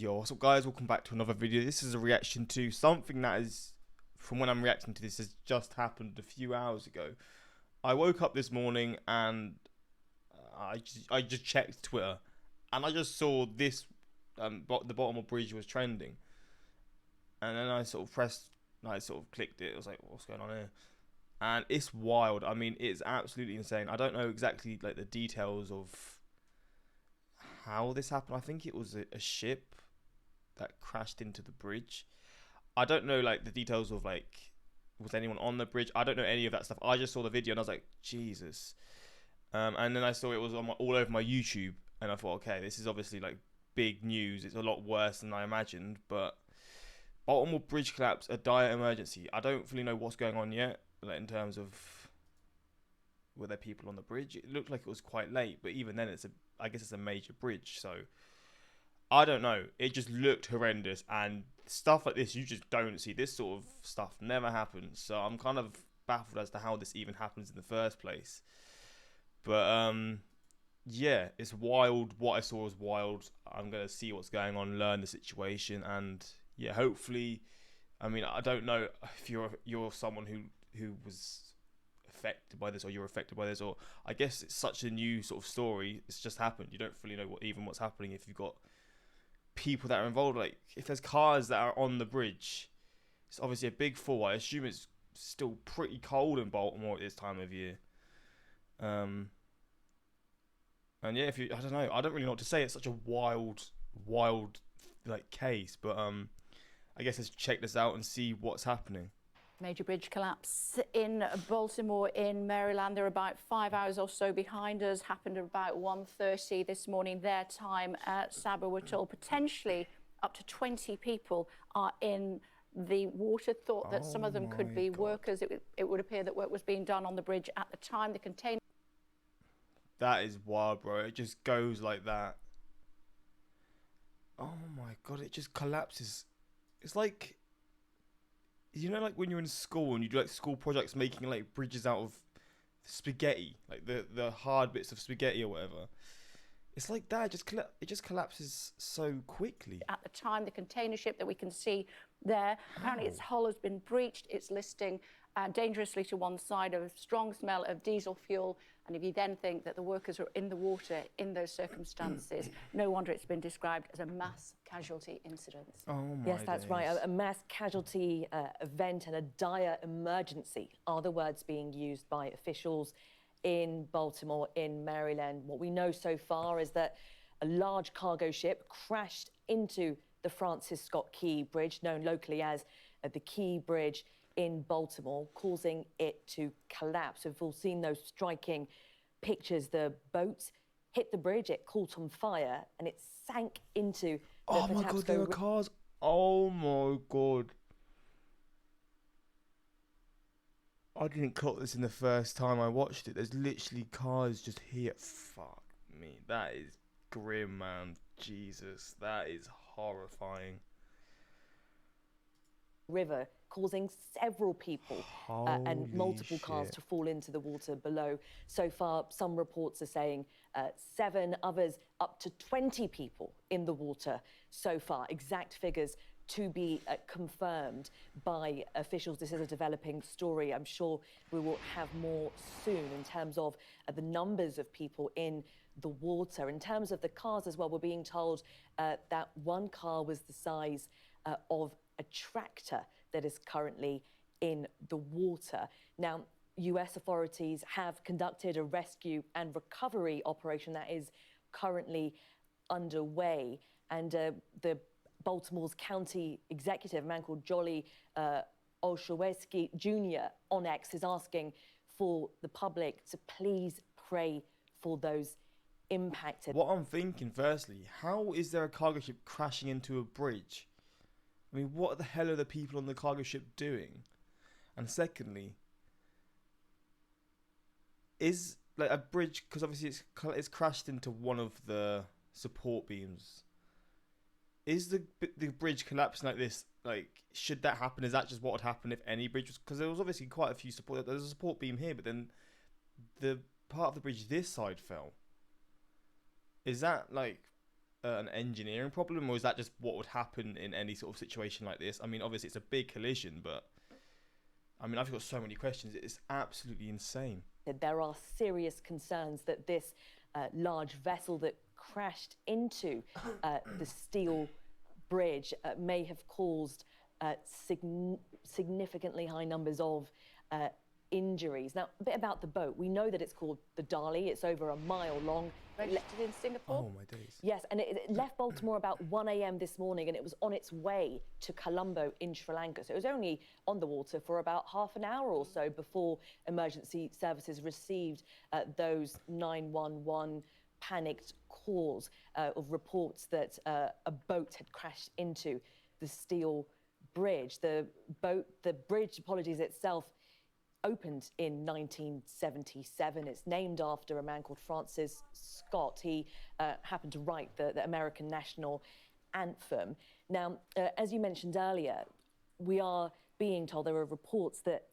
Yo, what's up guys, welcome back to another video. This is a reaction to something that is, from when I'm reacting to this, has just happened a few hours ago. I woke up this morning and I just checked Twitter and I just saw this, the Baltimore Bridge was trending. And then I sort of clicked it. I was like, what's going on here? And it's wild. I mean, it's absolutely insane. I don't know exactly like the details of how this happened. I think it was a ship that crashed into the bridge. I don't know like the details of like was anyone on the bridge. I don't know any of that stuff. I just saw the video and I was like, Jesus. And then I saw it was on all over my YouTube, and I thought, okay, this is obviously like big news. It's a lot worse than I imagined. But Baltimore Bridge collapse, a dire emergency. I don't really know what's going on yet, like in terms of were there people on the bridge. It looked like it was quite late, but even then, I guess it's a major bridge, so I don't know. It just looked horrendous, and stuff like this you just don't see. This sort of stuff never happens, so I'm kind of baffled as to how this even happens in the first place. But yeah, it's wild. What I saw was wild. I'm gonna see what's going on, learn the situation, and yeah, hopefully. I mean, I don't know if you're someone who was affected by this, or you're affected by this, or I guess it's such a new sort of story. It's just happened. You don't really know what's happening if you've got people that are involved. Like if there's cars that are on the bridge, it's obviously a big fall. I assume it's still pretty cold in Baltimore at this time of year. And yeah, I don't know, I don't really know what to say. It's such a wild like case, but I guess let's check this out and see what's happening. Major bridge collapse in Baltimore in Maryland. They're about 5 hours or so behind us. Happened at about 1:30 this morning, their time at Sabah. We're told potentially up to 20 people are in the water. Thought that some of them could be workers. It would appear that work was being done on the bridge at the time. The container. That is wild, bro. It just goes like that. Oh my god, it just collapses. It's like, you know, like when you're in school and you do like school projects making like bridges out of spaghetti, like the hard bits of spaghetti or whatever. It's like that. It just collapses so quickly. At the time, the container ship that we can see there, apparently its hull has been breached. It's listing dangerously to one side, of strong smell of diesel fuel. And if you then think that the workers are in the water in those circumstances, no wonder it's been described as a mass casualty incident. Oh my Yes, that's days. right. A mass casualty event and a dire emergency are the words being used by officials in Baltimore, in Maryland. What we know so far is that a large cargo ship crashed into the Francis Scott Key Bridge, known locally as the Key Bridge in Baltimore, causing it to collapse. We've all seen those striking pictures. The boat hit the bridge, it caught on fire, and it sank into the Oh my god, there were cars. Oh my god. I didn't clock this in the first time I watched it. There's literally cars just here. Fuck me. That is grim, man. Jesus. That is horrifying. river, causing several people and multiple cars to fall into the water below. So far, some reports are saying 7, others up to 20 people in the water so far. Exact figures to be confirmed by officials. This is a developing story. I'm sure we will have more soon in terms of the numbers of people in the water. In terms of the cars as well, we're being told that one car was the size of a tractor that is currently in the water. Now, US authorities have conducted a rescue and recovery operation that is currently underway. And the Baltimore's county executive, a man called Jolly Olszewski Jr. on X, is asking for the public to please pray for those impacted. What I'm thinking, firstly, how is there a cargo ship crashing into a bridge? I mean, what the hell are the people on the cargo ship doing? And secondly, is like a bridge, because obviously it's crashed into one of the support beams. Is the bridge collapsing like this? Like, should that happen? Is that just what would happen if any bridge was? Because there was obviously quite a few support. There's a support beam here, but then the part of the bridge this side fell. Is that like an engineering problem, or is that just what would happen in any sort of situation like this? I mean, obviously it's a big collision, but I mean, I've got so many questions. It's absolutely insane. There are serious concerns that this large vessel that crashed into the steel bridge may have caused significantly high numbers of injuries. Now, a bit about the boat. We know that it's called the Dali. It's over a mile long. Registered in Singapore? Oh, my days. Yes, and it left Baltimore about 1 a.m. this morning, and it was on its way to Colombo in Sri Lanka. So it was only on the water for about half an hour or so before emergency services received those 911 panicked calls of reports that a boat had crashed into the steel bridge. The bridge, itself, opened in 1977. It's named after a man called Francis Scott. He happened to write the American national anthem. Now, as you mentioned earlier, we are being told there are reports that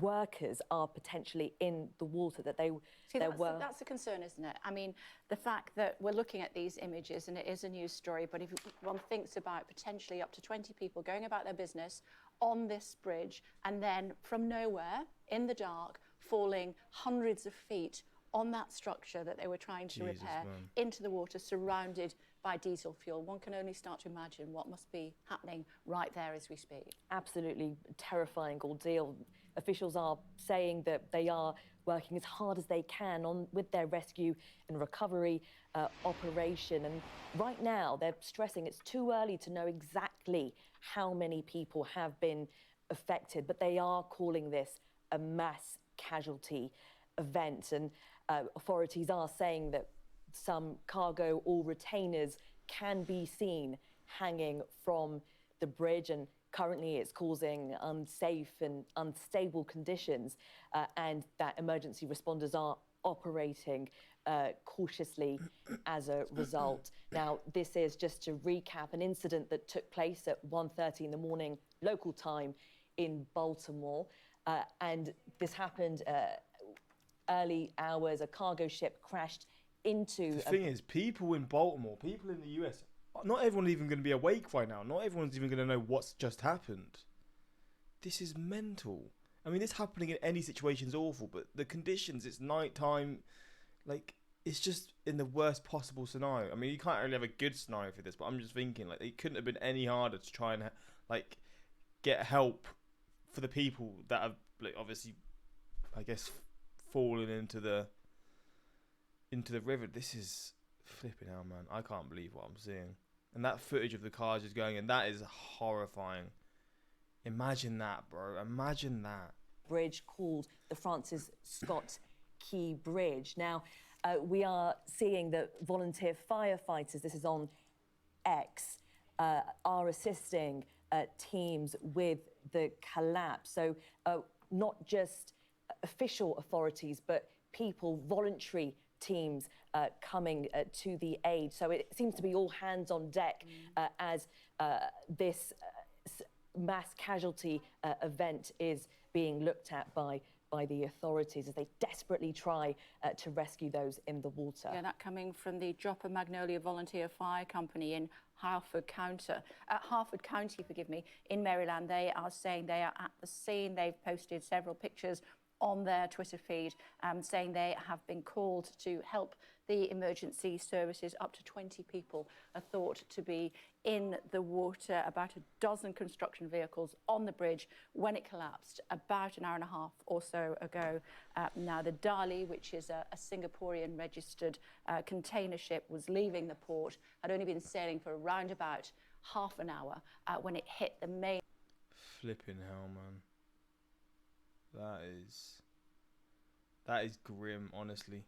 workers are potentially in the water, that they that's a concern, isn't it? I mean, the fact that we're looking at these images and it is a news story, but if one thinks about potentially up to 20 people going about their business on this bridge and then from nowhere in the dark falling hundreds of feet on that structure that they were trying to repair into the water, surrounded by diesel fuel, one can only start to imagine what must be happening right there as we speak. Absolutely terrifying ordeal. Officials are saying that they are working as hard as they can with their rescue and recovery operation. And right now, they're stressing it's too early to know exactly how many people have been affected, but they are calling this a mass casualty event. And authorities are saying that some cargo or retainers can be seen hanging from the bridge, and currently it's causing unsafe and unstable conditions, and that emergency responders are operating cautiously as a result. Now, this is, just to recap, an incident that took place at 1:30 in the morning local time in Baltimore, and this happened early hours. A cargo ship crashed into... The thing is, people in Baltimore, people in the US, not everyone's even going to be awake right now. Not everyone's even going to know what's just happened. This is mental. I mean, this happening in any situation is awful, but the conditions, it's nighttime, like, it's just in the worst possible scenario. I mean, you can't really have a good scenario for this, but I'm just thinking, like, it couldn't have been any harder to try and, like, get help for the people that have, like, obviously, I guess, fallen into the river. This is flipping hell, man. I can't believe what I'm seeing. And that footage of the cars just going in, that is horrifying. Imagine that, bro. Imagine that. Bridge called the Francis Scott Key Bridge. Now, we are seeing that volunteer firefighters, this is on X, are assisting teams with the collapse. So not just official authorities, but people, voluntary teams coming to the aid. So it seems to be all hands on deck as this mass casualty event is being looked at by the authorities as they desperately try to rescue those in the water. Yeah, that coming from the Dropper Magnolia Volunteer Fire Company in Harford County, in Maryland. They are saying they are at the scene. They've posted several pictures on their Twitter feed saying they have been called to help the emergency services. Up to 20 people are thought to be in the water. About a dozen construction vehicles on the bridge when it collapsed about an hour and a half or so ago. Now, the Dali, which is a Singaporean registered container ship, was leaving the port, had only been sailing for around about half an hour when it hit the main... Flipping hell, man. That is grim, honestly.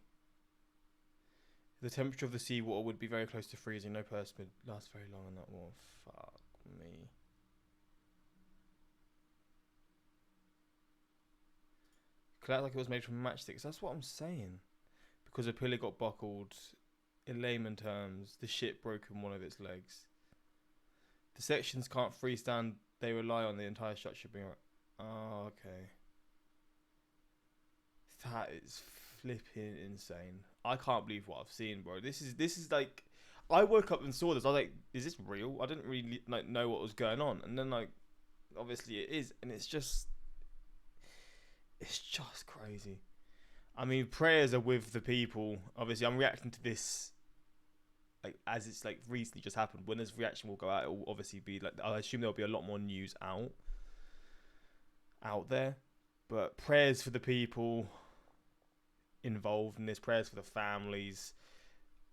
The temperature of the seawater would be very close to freezing. No person would last very long in that water. Fuck me. Collapsed like it was made from matchsticks. That's what I'm saying. Because a pillar got buckled. In layman terms, the ship broken one of its legs. The sections can't freestand. They rely on the entire structure being... Oh, okay. That is flipping insane. I can't believe what I've seen, bro. This is like, I woke up and saw this. I was like, "Is this real?" I didn't really like know what was going on, and then like, obviously it is, and it's just crazy. I mean, prayers are with the people. Obviously, I'm reacting to this like as it's like recently just happened. When this reaction will go out, it will obviously be like, I assume there'll be a lot more news out there. But prayers for the people involved in this, prayers for the families.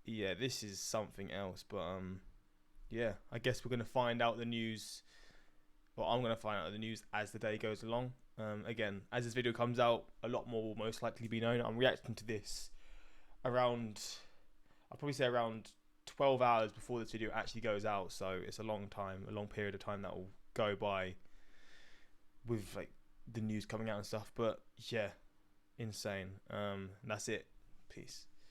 Yeah, this is something else. But yeah, I guess we're gonna find out the news. Well, I'm gonna find out the news as the day goes along. Again, as this video comes out, a lot more will most likely be known. I'm reacting to this around, I'll probably say around 12 hours before this video actually goes out. So it's a long period of time that will go by with like the news coming out and stuff. But yeah, insane. That's it. Peace.